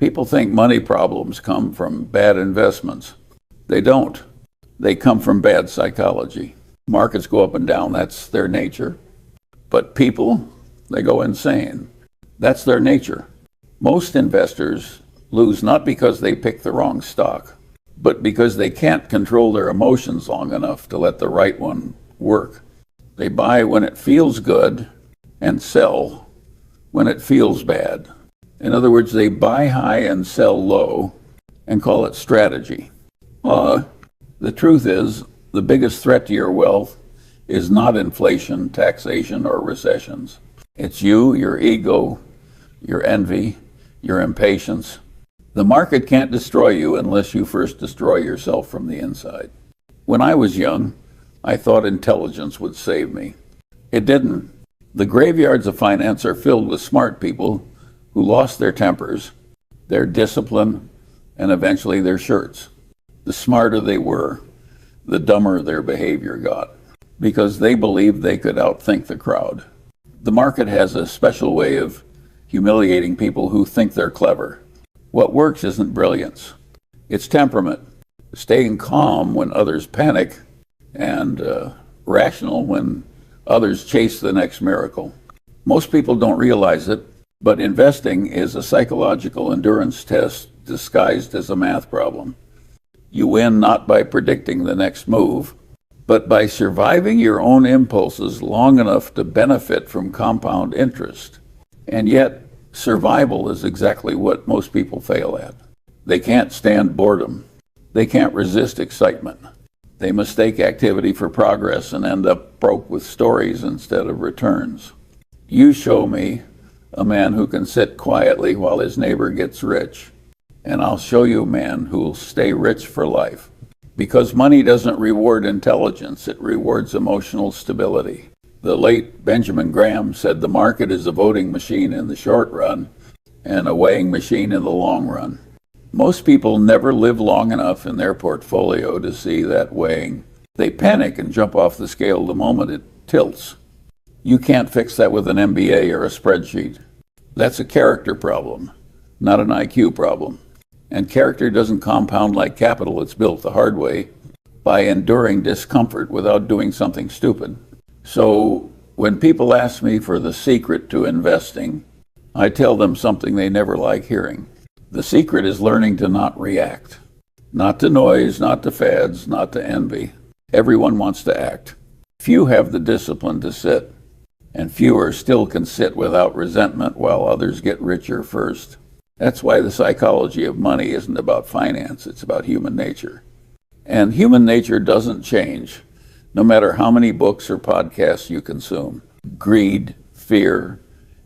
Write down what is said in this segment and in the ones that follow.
People think money problems come from bad investments. They don't. They come from bad psychology. Markets go up and down, that's their nature. But people, they go insane. That's their nature. Most investors lose not because they pick the wrong stock, but because they can't control their emotions long enough to let the right one work. They buy when it feels good and sell when it feels bad. In other words, they buy high and sell low and call it strategy. The truth is, the biggest threat to your wealth is not inflation, taxation, or recessions. It's you, your ego, your envy, your impatience. The market can't destroy you unless you first destroy yourself from the inside. When I was young, I thought intelligence would save me. It didn't. The graveyards of finance are filled with smart people who lost their tempers, their discipline, and eventually their shirts. The smarter they were, the dumber their behavior got, because they believed they could outthink the crowd. The market has a special way of humiliating people who think they're clever. What works isn't brilliance. It's temperament, staying calm when others panic, and rational when others chase the next miracle. Most people don't realize it, but investing is a psychological endurance test disguised as a math problem. You win not by predicting the next move, but by surviving your own impulses long enough to benefit from compound interest. And yet, survival is exactly what most people fail at. They can't stand boredom. They can't resist excitement. They mistake activity for progress and end up broke with stories instead of returns. You show me a man who can sit quietly while his neighbor gets rich, and I'll show you a man who will stay rich for life. Because money doesn't reward intelligence, it rewards emotional stability. The late Benjamin Graham said the market is a voting machine in the short run and a weighing machine in the long run. Most people never live long enough in their portfolio to see that weighing. They panic and jump off the scale the moment it tilts. You can't fix that with an MBA or a spreadsheet. That's a character problem, not an IQ problem. And character doesn't compound like capital. It's built the hard way by enduring discomfort without doing something stupid. So when people ask me for the secret to investing, I tell them something they never like hearing. The secret is learning to not react. Not to noise, not to fads, not to envy. Everyone wants to act. Few have the discipline to sit, and fewer still can sit without resentment while others get richer first. That's why the psychology of money isn't about finance, it's about human nature. And human nature doesn't change, no matter how many books or podcasts you consume. Greed, fear,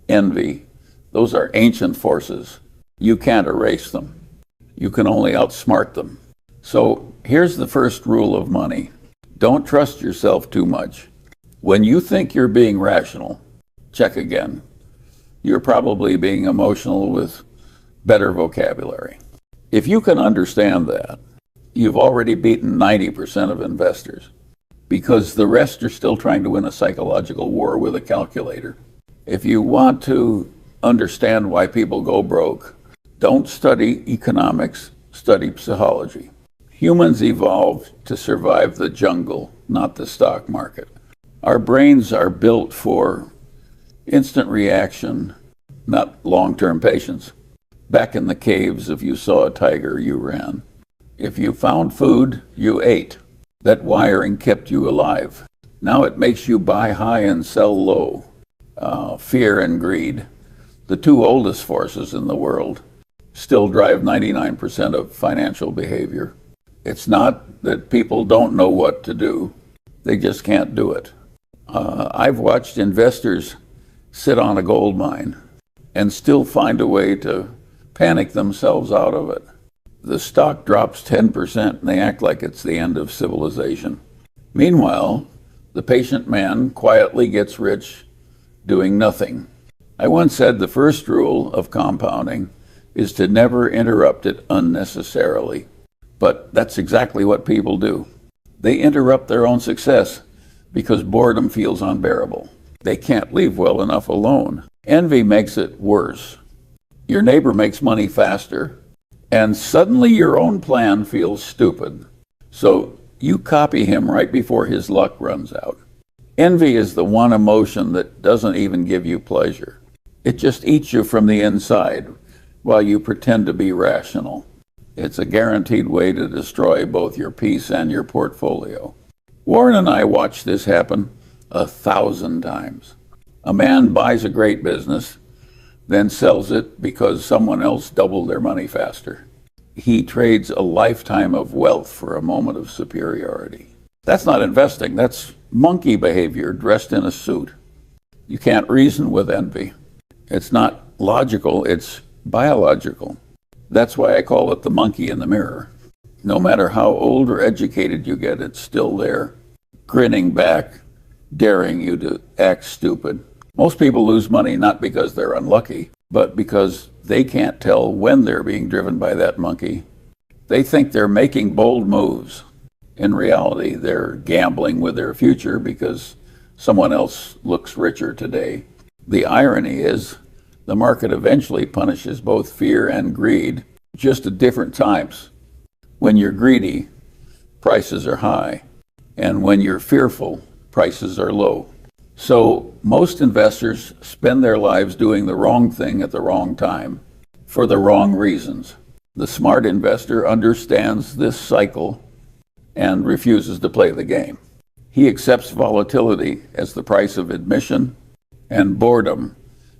envy, those are ancient forces. You can't erase them. You can only outsmart them. So here's the first rule of money. Don't trust yourself too much. When you think you're being rational, check again. You're probably being emotional with better vocabulary. If you can understand that, you've already beaten 90% of investors, because the rest are still trying to win a psychological war with a calculator. If you want to understand why people go broke, don't study economics, study psychology. Humans evolved to survive the jungle, not the stock market. Our brains are built for instant reaction, not long-term patience. Back in the caves, if you saw a tiger, you ran. If you found food, you ate. That wiring kept you alive. Now it makes you buy high and sell low. Fear and greed, the two oldest forces in the world, still drive 99% of financial behavior. It's not that people don't know what to do. They just can't do it. I've watched investors sit on a gold mine and still find a way to panic themselves out of it. The stock drops 10% and they act like it's the end of civilization. Meanwhile, the patient man quietly gets rich doing nothing. I once said the first rule of compounding is to never interrupt it unnecessarily. But that's exactly what people do. They interrupt their own success because boredom feels unbearable. They can't leave well enough alone. Envy makes it worse. Your neighbor makes money faster, and suddenly your own plan feels stupid. So you copy him right before his luck runs out. Envy is the one emotion that doesn't even give you pleasure. It just eats you from the inside while you pretend to be rational. It's a guaranteed way to destroy both your peace and your portfolio. Warren and I watched this happen 1,000 times. A man buys a great business, then sells it because someone else doubled their money faster. He trades a lifetime of wealth for a moment of superiority. That's not investing. That's monkey behavior dressed in a suit. You can't reason with envy. It's not logical, it's biological. That's why I call it the monkey in the mirror. No matter how old or educated you get, it's still there, grinning back, daring you to act stupid. Most people lose money not because they're unlucky, but because they can't tell when they're being driven by that monkey. They think they're making bold moves. In reality, they're gambling with their future because someone else looks richer today. The irony is, the market eventually punishes both fear and greed, just at different times. When you're greedy, prices are high, and when you're fearful, prices are low. So most investors spend their lives doing the wrong thing at the wrong time, for the wrong reasons. The smart investor understands this cycle and refuses to play the game. He accepts volatility as the price of admission and boredom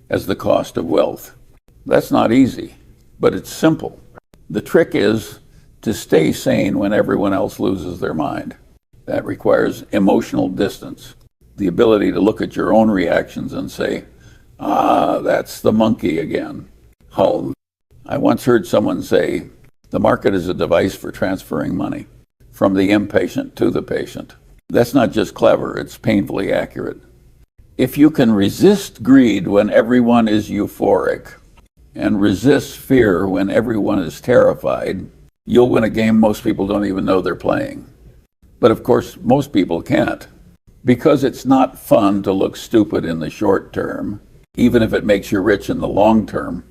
as the cost of wealth. That's not easy, but it's simple. The trick is to stay sane when everyone else loses their mind. That requires emotional distance, the ability to look at your own reactions and say, that's the monkey again. Oh, I once heard someone say, the market is a device for transferring money from the impatient to the patient. That's not just clever, it's painfully accurate. If you can resist greed when everyone is euphoric and resist fear when everyone is terrified, you'll win a game most people don't even know they're playing. But of course, most people can't, because it's not fun to look stupid in the short term, even if it makes you rich in the long term.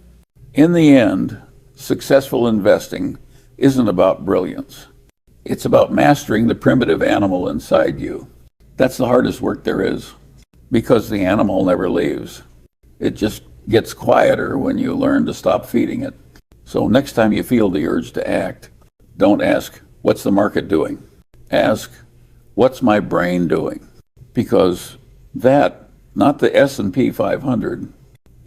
In the end, successful investing isn't about brilliance. It's about mastering the primitive animal inside you. That's the hardest work there is, because the animal never leaves. It just gets quieter when you learn to stop feeding it. So next time you feel the urge to act, don't ask, what's the market doing? Ask, what's my brain doing? Because that, not the S&P 500,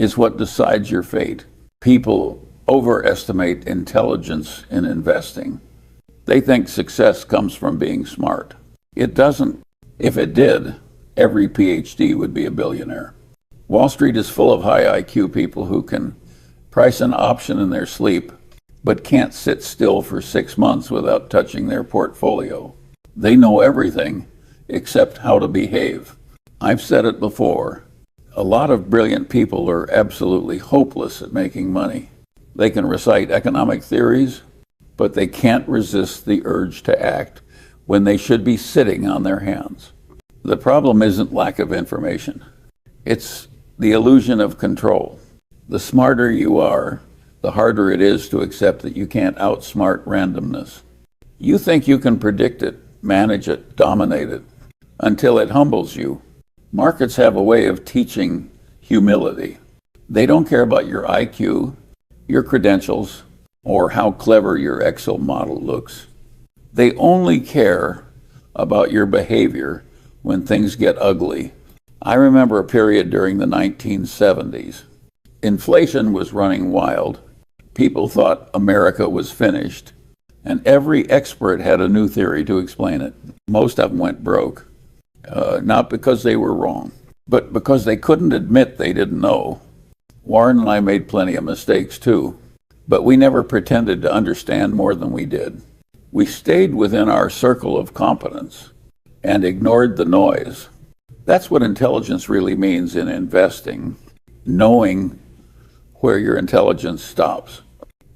is what decides your fate. People overestimate intelligence in investing. They think success comes from being smart. It doesn't. If it did, every PhD would be a billionaire. Wall Street is full of high IQ people who can price an option in their sleep, but can't sit still for 6 months without touching their portfolio. They know everything except how to behave. I've said it before. A lot of brilliant people are absolutely hopeless at making money. They can recite economic theories, but they can't resist the urge to act when they should be sitting on their hands. The problem isn't lack of information. It's the illusion of control. The smarter you are, the harder it is to accept that you can't outsmart randomness. You think you can predict it, manage it, dominate it, until it humbles you. Markets have a way of teaching humility. They don't care about your IQ, your credentials, or how clever your Excel model looks. They only care about your behavior when things get ugly. I remember a period during the 1970s. Inflation was running wild. People thought America was finished, and every expert had a new theory to explain it. Most of them went broke, not because they were wrong, but because they couldn't admit they didn't know. Warren and I made plenty of mistakes too, but we never pretended to understand more than we did. We stayed within our circle of competence and ignored the noise. That's what intelligence really means in investing, knowing where your intelligence stops.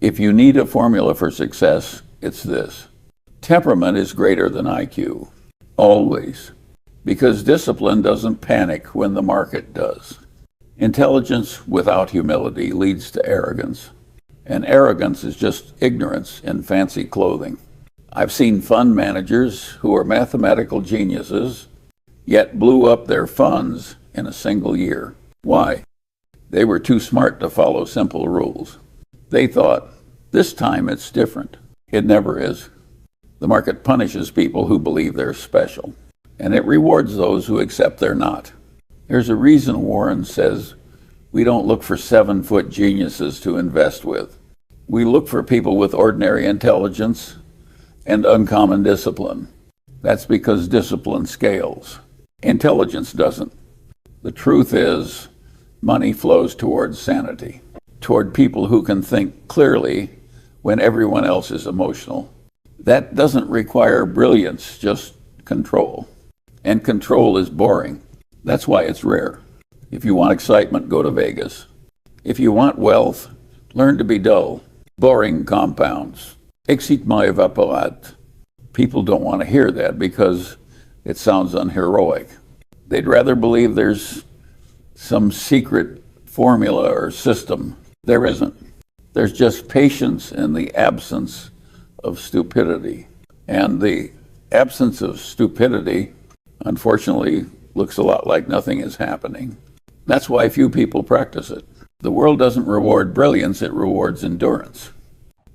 If you need a formula for success, it's this. Temperament is greater than IQ, always, because discipline doesn't panic when the market does. Intelligence without humility leads to arrogance, and arrogance is just ignorance in fancy clothing. I've seen fund managers who are mathematical geniuses, yet blew up their funds in a single year. Why? They were too smart to follow simple rules. They thought, this time it's different. It never is. The market punishes people who believe they're special, and it rewards those who accept they're not. There's a reason Warren says we don't look for 7-foot geniuses to invest with. We look for people with ordinary intelligence and uncommon discipline. That's because discipline scales. Intelligence doesn't. The truth is, money flows towards sanity, toward people who can think clearly when everyone else is emotional. That doesn't require brilliance, just control. And control is boring. That's why it's rare. If you want excitement, go to Vegas. If you want wealth, learn to be dull. Boring compounds. Exit my evaporat. People don't want to hear that because it sounds unheroic. They'd rather believe there's some secret formula or system. There isn't. There's just patience in the absence of stupidity. And the absence of stupidity, unfortunately, looks a lot like nothing is happening. That's why few people practice it. The world doesn't reward brilliance, it rewards endurance.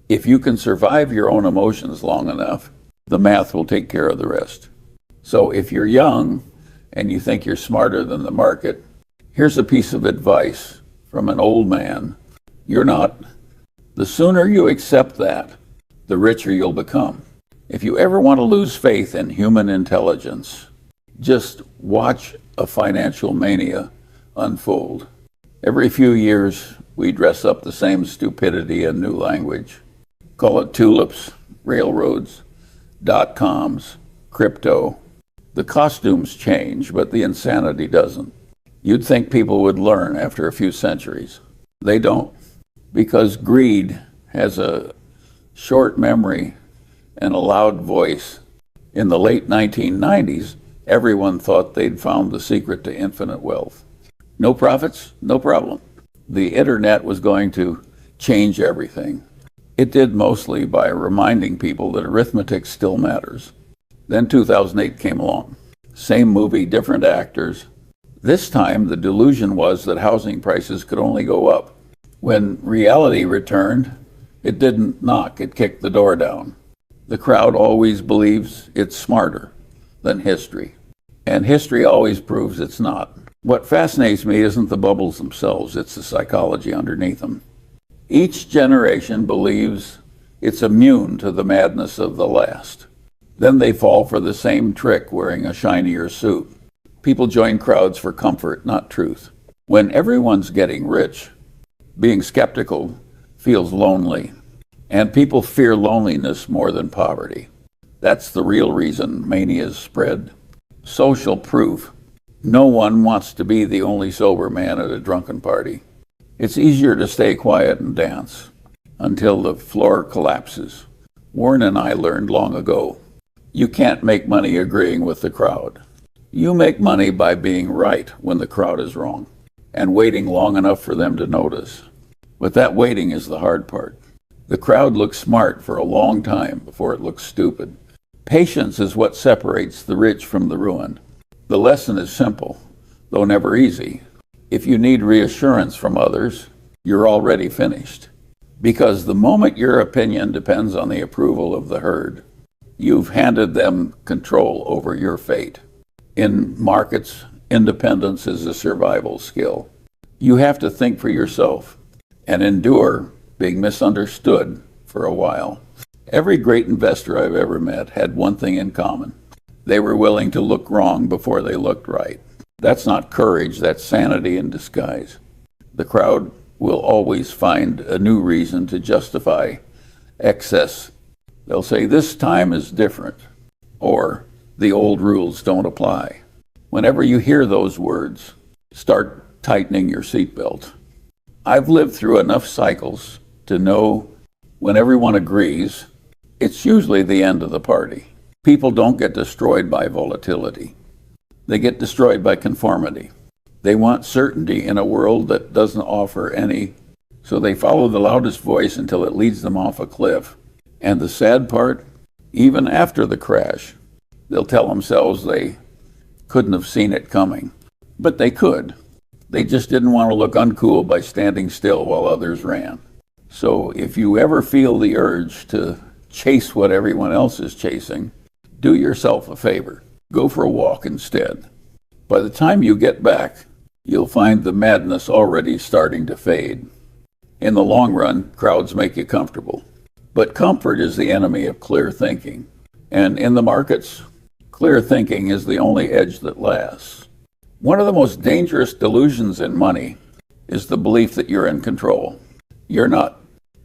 If you can survive your own emotions long enough, the math will take care of the rest. So if you're young and you think you're smarter than the market, here's a piece of advice from an old man. You're not. The sooner you accept that, the richer you'll become. If you ever want to lose faith in human intelligence, just watch a financial mania unfold. Every few years, we dress up the same stupidity in new language. Call it tulips, railroads, dot-coms, crypto. The costumes change, but the insanity doesn't. You'd think people would learn after a few centuries. They don't, because greed has a short memory and a loud voice. In the late 1990s, everyone thought they'd found the secret to infinite wealth. No profits? No problem. The internet was going to change everything. It did mostly by reminding people that arithmetic still matters. Then 2008 came along. Same movie, different actors. This time, the delusion was that housing prices could only go up. When reality returned, it didn't knock, it kicked the door down. The crowd always believes it's smarter than history, and history always proves it's not. What fascinates me isn't the bubbles themselves, it's the psychology underneath them. Each generation believes it's immune to the madness of the last. Then they fall for the same trick wearing a shinier suit. People join crowds for comfort, not truth. When everyone's getting rich, being skeptical feels lonely, and people fear loneliness more than poverty. That's the real reason manias spread. Social proof. No one wants to be the only sober man at a drunken party. It's easier to stay quiet and dance until the floor collapses. Warren and I learned long ago, you can't make money agreeing with the crowd. You make money by being right when the crowd is wrong and waiting long enough for them to notice. But that waiting is the hard part. The crowd looks smart for a long time before it looks stupid. Patience is what separates the rich from the ruined. The lesson is simple, though never easy. If you need reassurance from others, you're already finished. Because the moment your opinion depends on the approval of the herd, you've handed them control over your fate. In markets, independence is a survival skill. You have to think for yourself and endure being misunderstood for a while. Every great investor I've ever met had one thing in common. They were willing to look wrong before they looked right. That's not courage, that's sanity in disguise. The crowd will always find a new reason to justify excess. They'll say, this time is different, or the old rules don't apply. Whenever you hear those words, start tightening your seatbelt. I've lived through enough cycles to know when everyone agrees, it's usually the end of the party. People don't get destroyed by volatility. They get destroyed by conformity. They want certainty in a world that doesn't offer any, so they follow the loudest voice until it leads them off a cliff. And the sad part, even after the crash, they'll tell themselves they couldn't have seen it coming. But they could. They just didn't want to look uncool by standing still while others ran. So if you ever feel the urge to chase what everyone else is chasing, do yourself a favor. Go for a walk instead. By the time you get back, you'll find the madness already starting to fade. In the long run, crowds make you comfortable. But comfort is the enemy of clear thinking. And in the markets, clear thinking is the only edge that lasts. One of the most dangerous delusions in money is the belief that you're in control. You're not.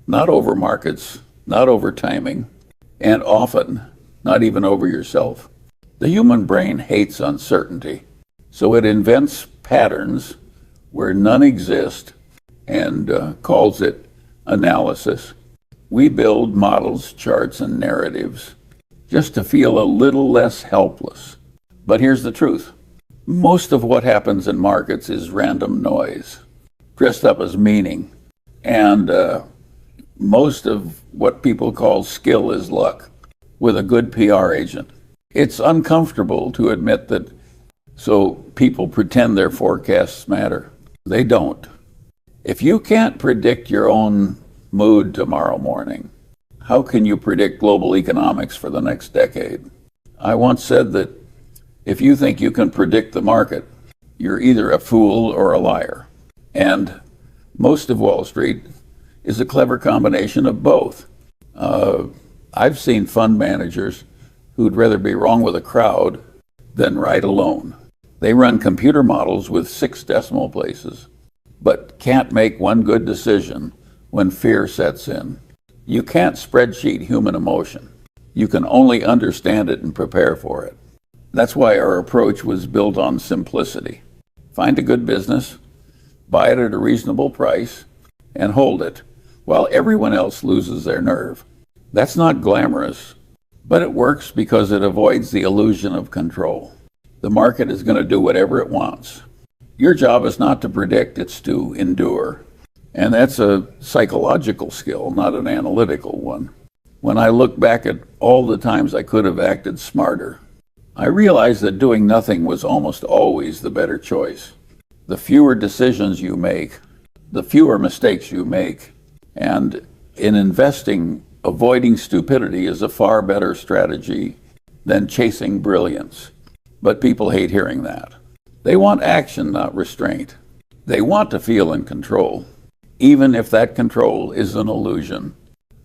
Not over markets, not over timing, and often not even over yourself. The human brain hates uncertainty, so it invents patterns where none exist and calls it analysis. We build models, charts, and narratives just to feel a little less helpless. But here's the truth. Most of what happens in markets is random noise, dressed up as meaning, and most of what people call skill is luck, with a good PR agent. It's uncomfortable to admit that, so people pretend their forecasts matter. They don't. If you can't predict your own mood tomorrow morning, how can you predict global economics for the next decade? I once said that if you think you can predict the market, you're either a fool or a liar. And most of Wall Street is a clever combination of both. I've seen fund managers who'd rather be wrong with a crowd than right alone. They run computer models with 6 decimal places, but can't make one good decision when fear sets in. You can't spreadsheet human emotion. You can only understand it and prepare for it. That's why our approach was built on simplicity. Find a good business, buy it at a reasonable price, and hold it while everyone else loses their nerve. That's not glamorous, but it works because it avoids the illusion of control. The market is going to do whatever it wants. Your job is not to predict, it's to endure. And that's a psychological skill, not an analytical one. When I look back at all the times I could have acted smarter, I realized that doing nothing was almost always the better choice. The fewer decisions you make, the fewer mistakes you make. And in investing, avoiding stupidity is a far better strategy than chasing brilliance. But people hate hearing that. They want action, not restraint. They want to feel in control, even if that control is an illusion.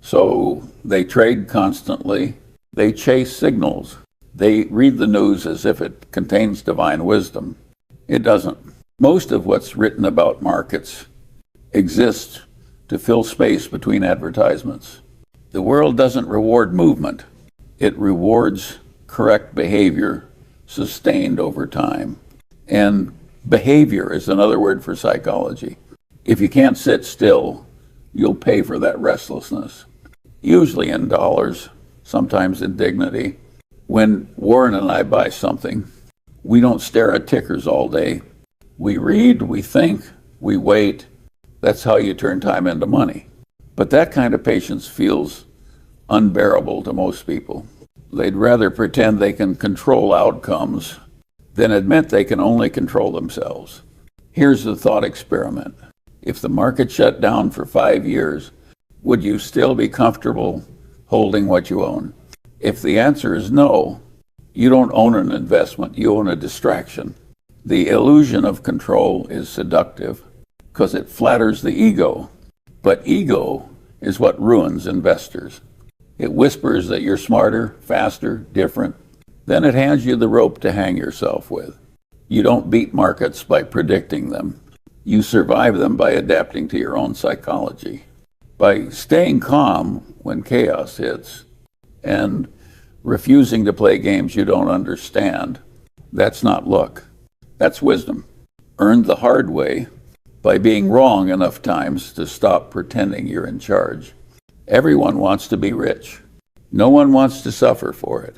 So they trade constantly. They chase signals. They read the news as if it contains divine wisdom. It doesn't. Most of what's written about markets exists to fill space between advertisements. The world doesn't reward movement. It rewards correct behavior sustained over time. And behavior is another word for psychology. If you can't sit still, you'll pay for that restlessness, usually in dollars, sometimes in dignity. When Warren and I buy something, we don't stare at tickers all day. We read, we think, we wait. That's how you turn time into money. But that kind of patience feels unbearable to most people. They'd rather pretend they can control outcomes than admit they can only control themselves. Here's the thought experiment. If the market shut down for 5 years, would you still be comfortable holding what you own? If the answer is no, you don't own an investment, you own a distraction. The illusion of control is seductive because it flatters the ego, but ego is what ruins investors. It whispers that you're smarter, faster, different. Then it hands you the rope to hang yourself with. You don't beat markets by predicting them. You survive them by adapting to your own psychology, by staying calm when chaos hits, and refusing to play games you don't understand. That's not luck. That's wisdom, earned the hard way by being wrong enough times to stop pretending you're in charge. Everyone wants to be rich. No one wants to suffer for it.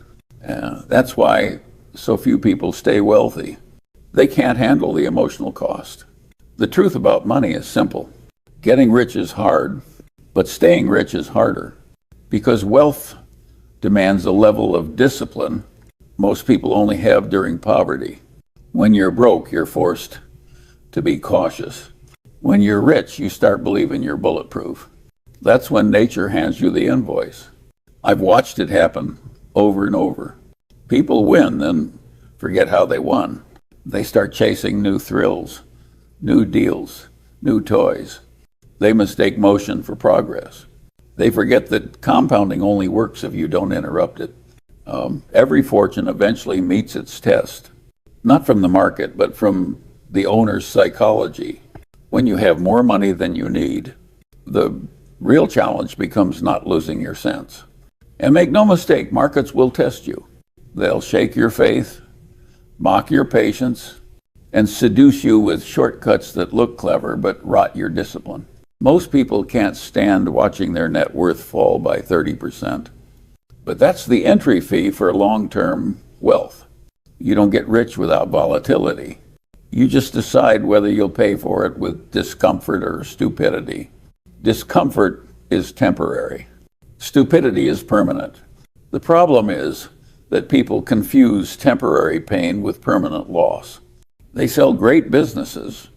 That's why so few people stay wealthy. They can't handle the emotional cost. The truth about money is simple. Getting rich is hard, but staying rich is harder, because wealth demands a level of discipline most people only have during poverty. When you're broke, you're forced to be cautious. When you're rich, you start believing you're bulletproof. That's when nature hands you the invoice. I've watched it happen over and over. People win, then forget how they won. They start chasing new thrills, new deals, new toys. They mistake motion for progress. They forget that compounding only works if you don't interrupt it. Every fortune eventually meets its test, not from the market, but from the owner's psychology. When you have more money than you need, the real challenge becomes not losing your sense. And make no mistake, markets will test you. They'll shake your faith, mock your patience, and seduce you with shortcuts that look clever but rot your discipline. Most people can't stand watching their net worth fall by 30%. But that's the entry fee for long-term wealth. You don't get rich without volatility. You just decide whether you'll pay for it with discomfort or stupidity. Discomfort is temporary. Stupidity is permanent. The problem is that people confuse temporary pain with permanent loss. They sell great businesses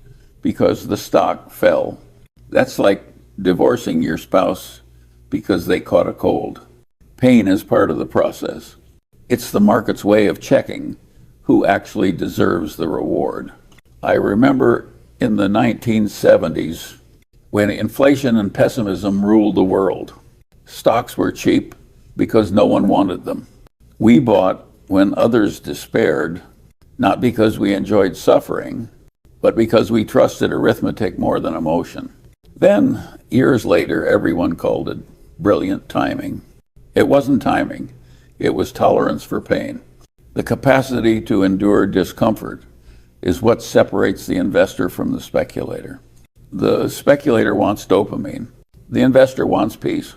because the stock fell. That's like divorcing your spouse because they caught a cold. Pain is part of the process. It's the market's way of checking who actually deserves the reward. I remember in the 1970s when inflation and pessimism ruled the world. Stocks were cheap because no one wanted them. We bought when others despaired, not because we enjoyed suffering, but because we trusted arithmetic more than emotion. Then, years later, everyone called it brilliant timing. It wasn't timing. It was tolerance for pain. The capacity to endure discomfort is what separates the investor from the speculator. The speculator wants dopamine. The investor wants peace.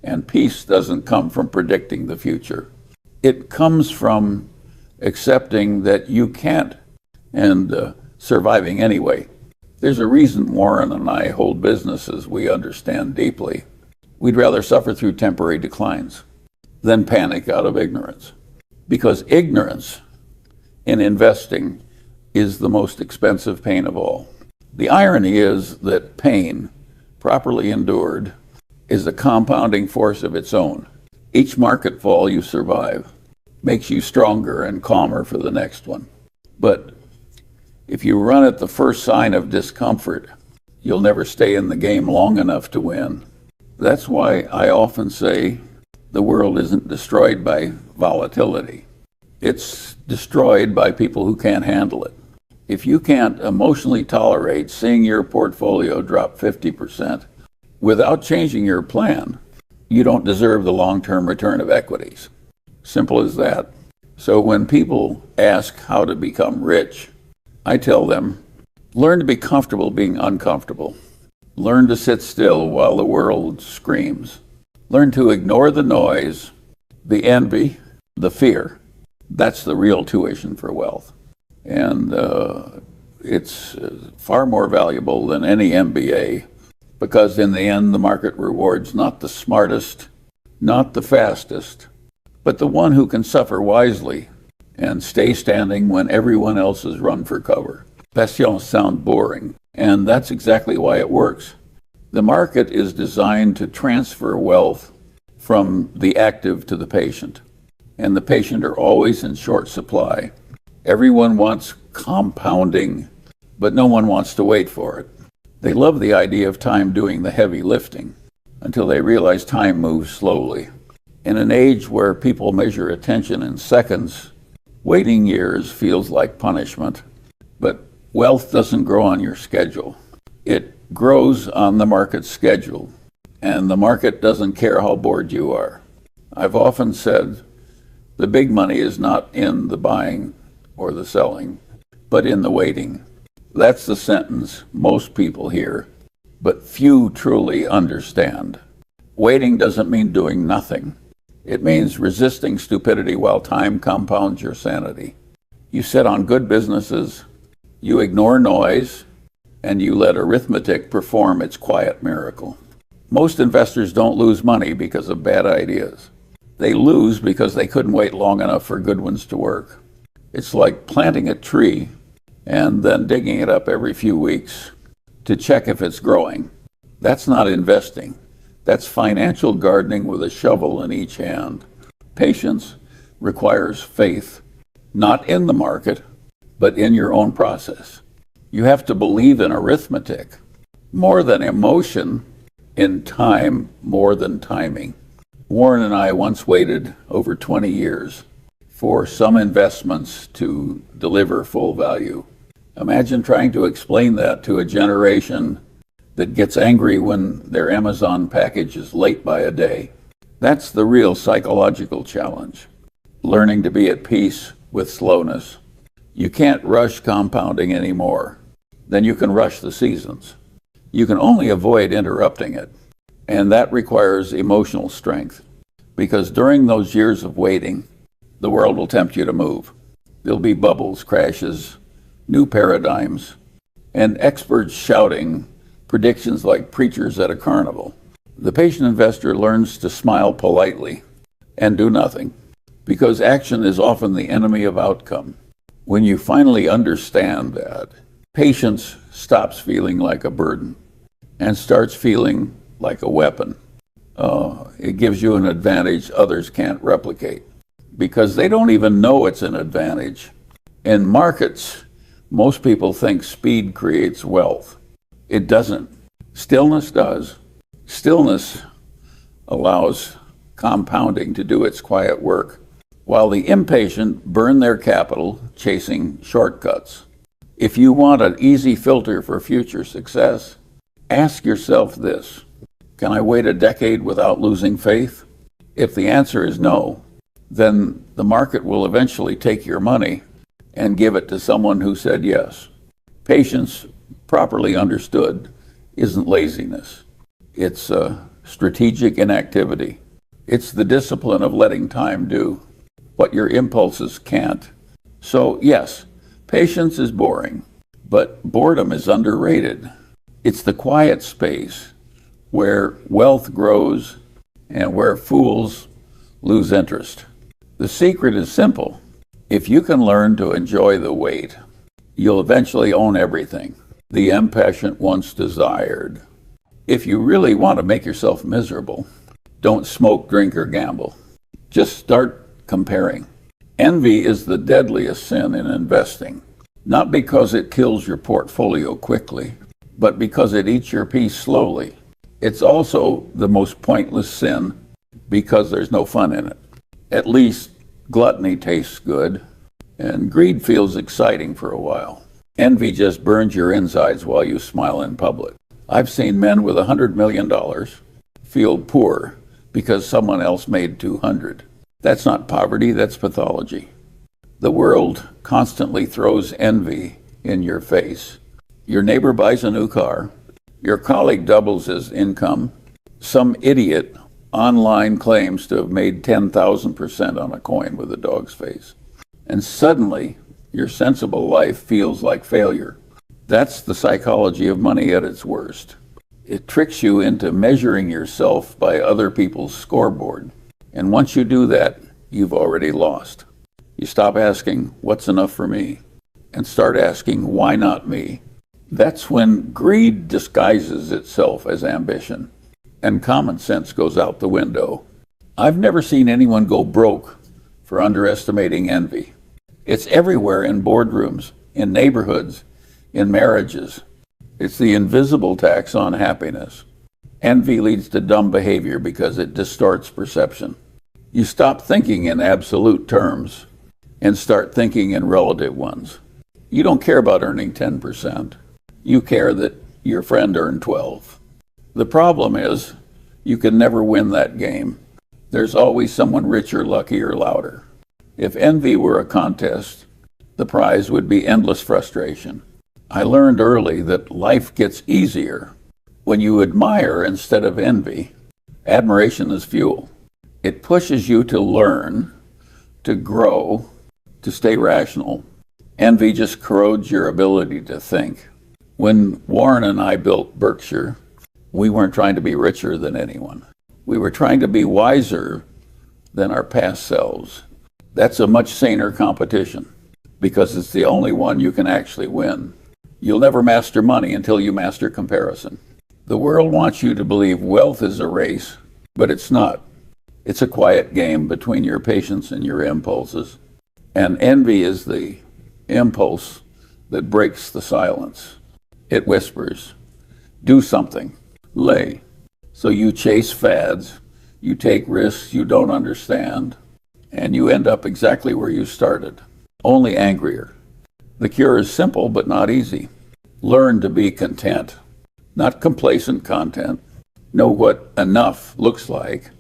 And peace doesn't come from predicting the future. It comes from accepting that you can't and surviving anyway. There's a reason Warren and I hold businesses we understand deeply. We'd rather suffer through temporary declines than panic out of ignorance. Because ignorance in investing is the most expensive pain of all. The irony is that pain, properly endured, is a compounding force of its own. Each market fall you survive makes you stronger and calmer for the next one. But if you run at the first sign of discomfort, you'll never stay in the game long enough to win. That's why I often say the world isn't destroyed by volatility. It's destroyed by people who can't handle it. If you can't emotionally tolerate seeing your portfolio drop 50% without changing your plan, you don't deserve the long-term return of equities. Simple as that. So when people ask how to become rich, I tell them, learn to be comfortable being uncomfortable. Learn to sit still while the world screams. Learn to ignore the noise, the envy, the fear. That's the real tuition for wealth. And it's far more valuable than any MBA, because in the end, the market rewards not the smartest, not the fastest, but the one who can suffer wisely and stay standing when everyone else has run for cover. Patience sounds boring, and that's exactly why it works. The market is designed to transfer wealth from the active to the patient, and the patient are always in short supply. Everyone wants compounding, but no one wants to wait for it. They love the idea of time doing the heavy lifting until they realize time moves slowly. In an age where people measure attention in seconds, waiting years feels like punishment. But wealth doesn't grow on your schedule. It grows on the market's schedule, and the market doesn't care how bored you are. I've often said the big money is not in the buying or the selling, but in the waiting. That's the sentence most people hear, but few truly understand. Waiting doesn't mean doing nothing. It means resisting stupidity while time compounds your sanity. You sit on good businesses, You ignore noise, and you let arithmetic perform its quiet miracle. Most investors don't lose money because of bad ideas. They lose because they couldn't wait long enough for good ones to work. It's like planting a tree and then digging it up every few weeks to check if it's growing. That's not investing. That's financial gardening with a shovel in each hand. Patience requires faith, not in the market, but in your own process. You have to believe in arithmetic more than emotion, in time more than timing. Warren and I once waited over 20 years for some investments to deliver full value. Imagine trying to explain that to a generation that gets angry when their Amazon package is late by a day. That's the real psychological challenge, learning to be at peace with slowness. You can't rush compounding anymore. Then you can rush the seasons. You can only avoid interrupting it. And that requires emotional strength, because during those years of waiting, the world will tempt you to move. There'll be bubbles, crashes, new paradigms, and experts shouting predictions like preachers at a carnival. The patient investor learns to smile politely and do nothing, because action is often the enemy of outcome. When you finally understand that, patience stops feeling like a burden and starts feeling like a weapon. It gives you an advantage others can't replicate, because they don't even know it's an advantage. In markets, most people think speed creates wealth. It doesn't. Stillness does. Stillness allows compounding to do its quiet work, while the impatient burn their capital chasing shortcuts. If you want an easy filter for future success, ask yourself this: can I wait a decade without losing faith? If the answer is no, then the market will eventually take your money and give it to someone who said yes. Patience, properly understood, isn't laziness. It's strategic inactivity. It's the discipline of letting time do what your impulses can't. So yes, patience is boring, but boredom is underrated. It's the quiet space where wealth grows and where fools lose interest. The secret is simple. If you can learn to enjoy the wait, you'll eventually own everything the impatient once desired. If you really want to make yourself miserable, don't smoke, drink, or gamble. Just start comparing. Envy is the deadliest sin in investing, not because it kills your portfolio quickly, but because it eats your peace slowly. It's also the most pointless sin because there's no fun in it. At least gluttony tastes good, and greed feels exciting for a while. Envy just burns your insides while you smile in public. I've seen men with $100 million feel poor because someone else made 200. That's not poverty, that's pathology. The world constantly throws envy in your face. Your neighbor buys a new car. Your colleague doubles his income. Some idiot online claims to have made 10,000% on a coin with a dog's face. And suddenly, your sensible life feels like failure. That's the psychology of money at its worst. It tricks you into measuring yourself by other people's scoreboard. And once you do that, you've already lost. You stop asking, what's enough for me? And start asking, why not me? That's when greed disguises itself as ambition, and common sense goes out the window. I've never seen anyone go broke for underestimating envy. It's everywhere in boardrooms, in neighborhoods, in marriages. It's the invisible tax on happiness. Envy leads to dumb behavior because it distorts perception. You stop thinking in absolute terms and start thinking in relative ones. You don't care about earning 10%. You care that your friend earned 12. The problem is you can never win that game. There's always someone richer, luckier, louder. If envy were a contest, the prize would be endless frustration. I learned early that life gets easier when you admire instead of envy. Admiration is fuel. It pushes you to learn, to grow, to stay rational. Envy just corrodes your ability to think. When Warren and I built Berkshire, we weren't trying to be richer than anyone. We were trying to be wiser than our past selves. That's a much saner competition because it's the only one you can actually win. You'll never master money until you master comparison. The world wants you to believe wealth is a race, but it's not. It's a quiet game between your patience and your impulses. And envy is the impulse that breaks the silence. It whispers, do something, lay. So you chase fads, you take risks you don't understand, and you end up exactly where you started, only angrier. The cure is simple but not easy. Learn to be content, not complacent content. Know what enough looks like,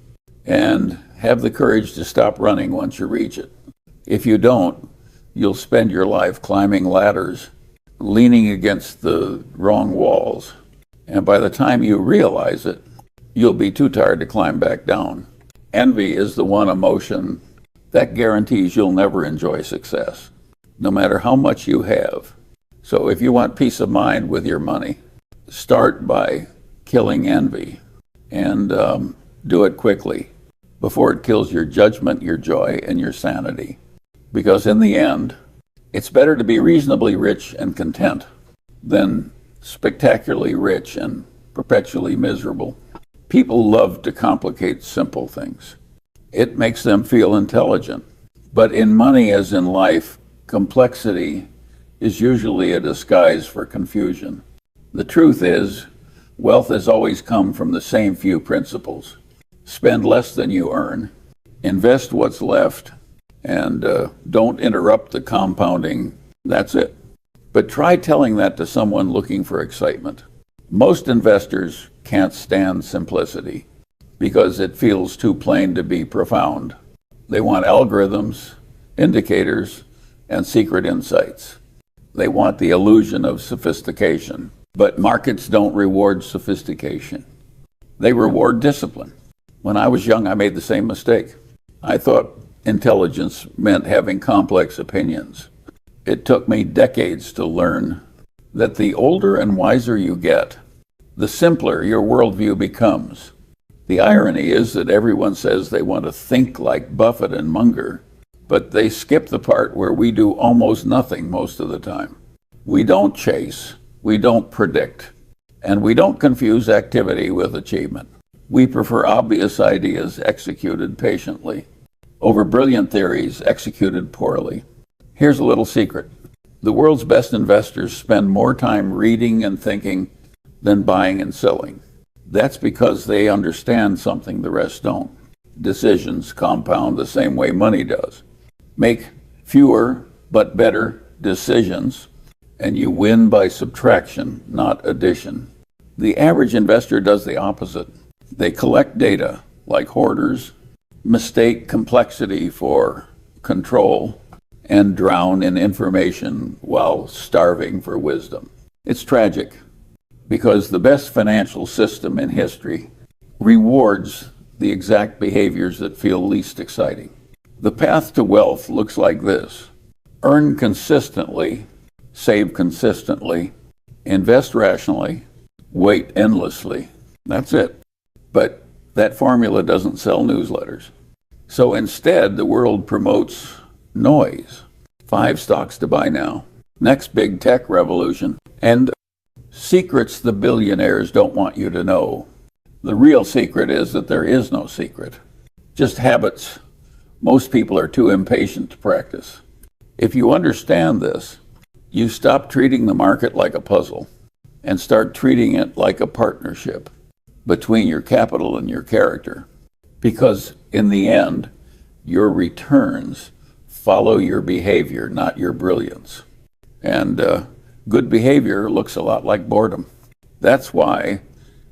and have the courage to stop running once you reach it. If you don't, you'll spend your life climbing ladders, leaning against the wrong walls. And by the time you realize it, you'll be too tired to climb back down. Envy is the one emotion that guarantees you'll never enjoy success, no matter how much you have. So if you want peace of mind with your money, start by killing envy, and do it quickly before it kills your judgment, your joy, and your sanity. Because in the end, it's better to be reasonably rich and content than spectacularly rich and perpetually miserable. People love to complicate simple things. It makes them feel intelligent. But in money, as in life, complexity is usually a disguise for confusion. The truth is, wealth has always come from the same few principles. Spend less than you earn, invest what's left, and don't interrupt the compounding. That's it. But try telling that to someone looking for excitement. Most investors can't stand simplicity because it feels too plain to be profound. They want algorithms, indicators, and secret insights. They want the illusion of sophistication. But markets don't reward sophistication. They reward discipline. When I was young, I made the same mistake. I thought intelligence meant having complex opinions. It took me decades to learn that the older and wiser you get, the simpler your worldview becomes. The irony is that everyone says they want to think like Buffett and Munger, but they skip the part where we do almost nothing most of the time. We don't chase, we don't predict, and we don't confuse activity with achievement. We prefer obvious ideas executed patiently over brilliant theories executed poorly. Here's a little secret. The world's best investors spend more time reading and thinking than buying and selling. That's because they understand something the rest don't. Decisions compound the same way money does. Make fewer but better decisions, and you win by subtraction, not addition. The average investor does the opposite. They collect data like hoarders, mistake complexity for control, and drown in information while starving for wisdom. It's tragic because the best financial system in history rewards the exact behaviors that feel least exciting. The path to wealth looks like this: earn consistently, save consistently, invest rationally, wait endlessly. That's it. But that formula doesn't sell newsletters. So instead, the world promotes noise. 5 stocks to buy now. Next big tech revolution. And secrets the billionaires don't want you to know. The real secret is that there is no secret. Just habits most people are too impatient to practice. If you understand this, you stop treating the market like a puzzle and start treating it like a partnership between your capital and your character. Because in the end, your returns follow your behavior, not your brilliance. And good behavior looks a lot like boredom. That's why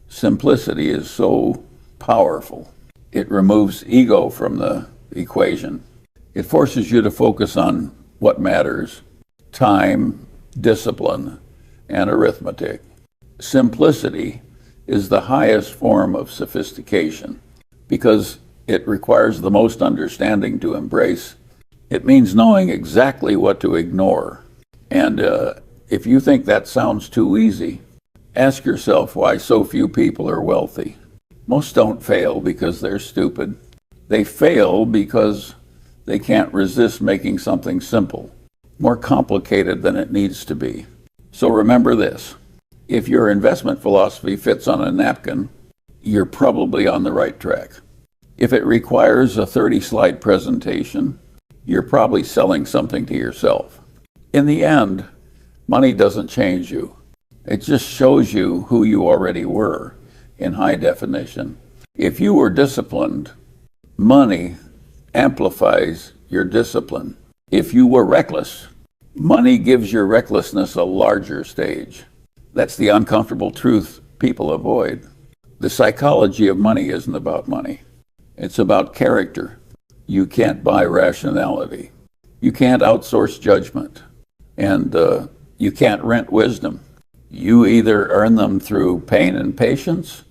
simplicity is so powerful. It removes ego from the equation. It forces you to focus on what matters: time, discipline, and arithmetic. Simplicity is the highest form of sophistication because it requires the most understanding to embrace. It means knowing exactly what to ignore And if you think that sounds too easy, ask yourself why so few people are wealthy. Most don't fail because they're stupid. They fail because they can't resist making something simple, more complicated than it needs to be. So remember this. If your investment philosophy fits on a napkin, you're probably on the right track. If it requires a 30-slide presentation, you're probably selling something to yourself. In the end, money doesn't change you. It just shows you who you already were in high definition. If you were disciplined, money amplifies your discipline. If you were reckless, money gives your recklessness a larger stage. That's the uncomfortable truth people avoid. The psychology of money isn't about money. It's about character. You can't buy rationality. You can't outsource judgment. And you can't rent wisdom. You either earn them through pain and patience,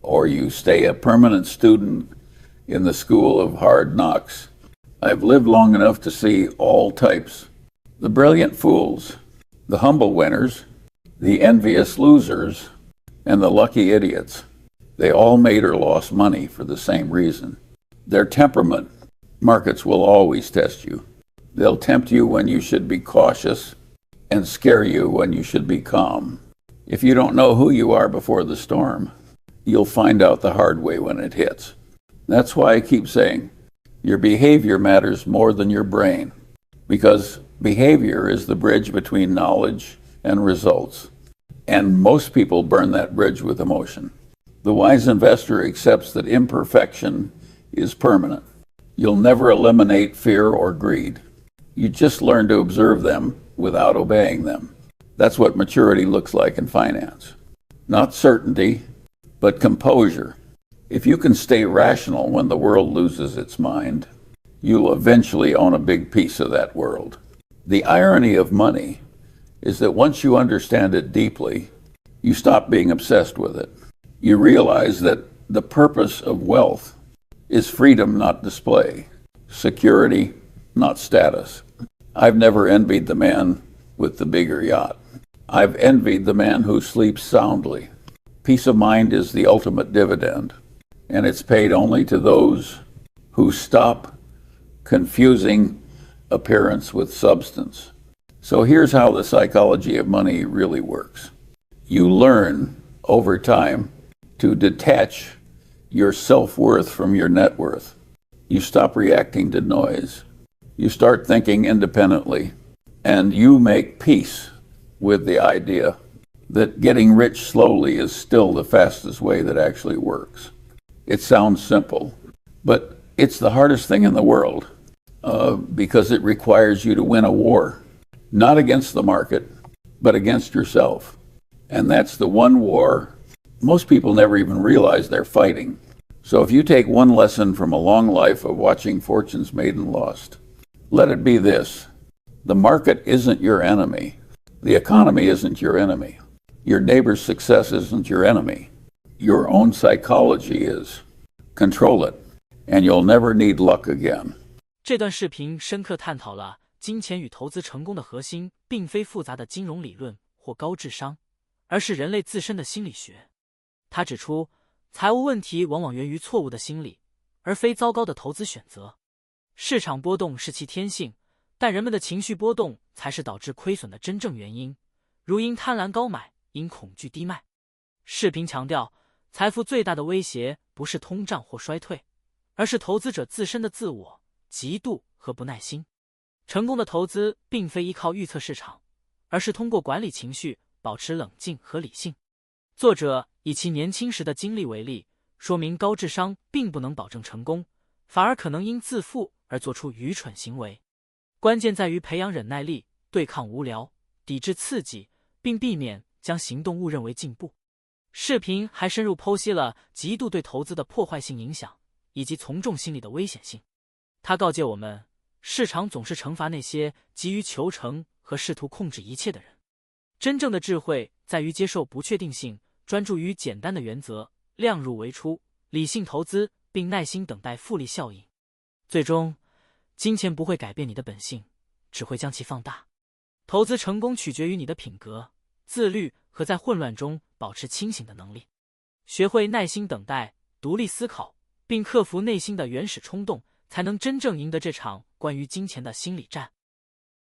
or you stay a permanent student in the school of hard knocks. I've lived long enough to see all types. The brilliant fools, the humble winners, the envious losers, and the lucky idiots. They all made or lost money for the same reason. Their temperament. Markets will always test you. They'll tempt you when you should be cautious and scare you when you should be calm. If you don't know who you are before the storm, you'll find out the hard way when it hits. That's why I keep saying, your behavior matters more than your brain, because behavior is the bridge between knowledge and results. And most people burn that bridge with emotion. The wise investor accepts that imperfection is permanent. You'll never eliminate fear or greed. You just learn to observe them without obeying them. That's what maturity looks like in finance. Not certainty, but composure. If you can stay rational when the world loses its mind, you'll eventually own a big piece of that world. The irony of money is that once you understand it deeply, you stop being obsessed with it. You realize that the purpose of wealth is freedom, not display, security, not status. I've never envied the man with the bigger yacht. I've envied the man who sleeps soundly. Peace of mind is the ultimate dividend, and it's paid only to those who stop confusing appearance with substance. So here's how the psychology of money really works. You learn over time to detach your self-worth from your net worth. You stop reacting to noise. You start thinking independently, and you make peace with the idea that getting rich slowly is still the fastest way that actually works. It sounds simple, but it's the hardest thing in the world because it requires you to win a war, not against the market, but against yourself. And that's the one war most people never even realize they're fighting. So if you take one lesson from a long life of watching fortunes made and lost, let it be this. The market isn't your enemy. The economy isn't your enemy. Your neighbor's success isn't your enemy. Your own psychology is. Control it, and you'll never need luck again. 这段视频深刻探讨了金钱与投资成功的核心，并非复杂的金融理论或高智商，而是人类自身的心理学。他指出，财务问题往往源于错误的心理，而非糟糕的投资选择。市场波动是其天性，但人们的情绪波动才是导致亏损的真正原因，如因贪婪高买，因恐惧低卖。视频强调，财富最大的威胁不是通胀或衰退，而是投资者自身的自我、嫉妒和不耐心。成功的投资并非依靠预测市场，而是通过管理情绪，保持冷静和理性。作者以其年轻时的经历为例，说明高智商并不能保证成功，反而可能因自负而做出愚蠢行为。关键在于培养忍耐力，对抗无聊，抵制刺激，并避免将行动误认为进步。视频还深入剖析了嫉妒对投资的破坏性影响，以及从众心理的危险性。他告诫我们，市场总是惩罚那些急于求成和试图控制一切的人。真正的智慧在于接受不确定性，专注于简单的原则，量入为出，理性投资，并耐心等待复利效应。最终，金钱不会改变你的本性，只会将其放大。投资成功取决于你的品格、自律和在混乱中保持清醒的能力。学会耐心等待、独立思考，并克服内心的原始冲动，才能真正赢得这场关于金钱的心理战。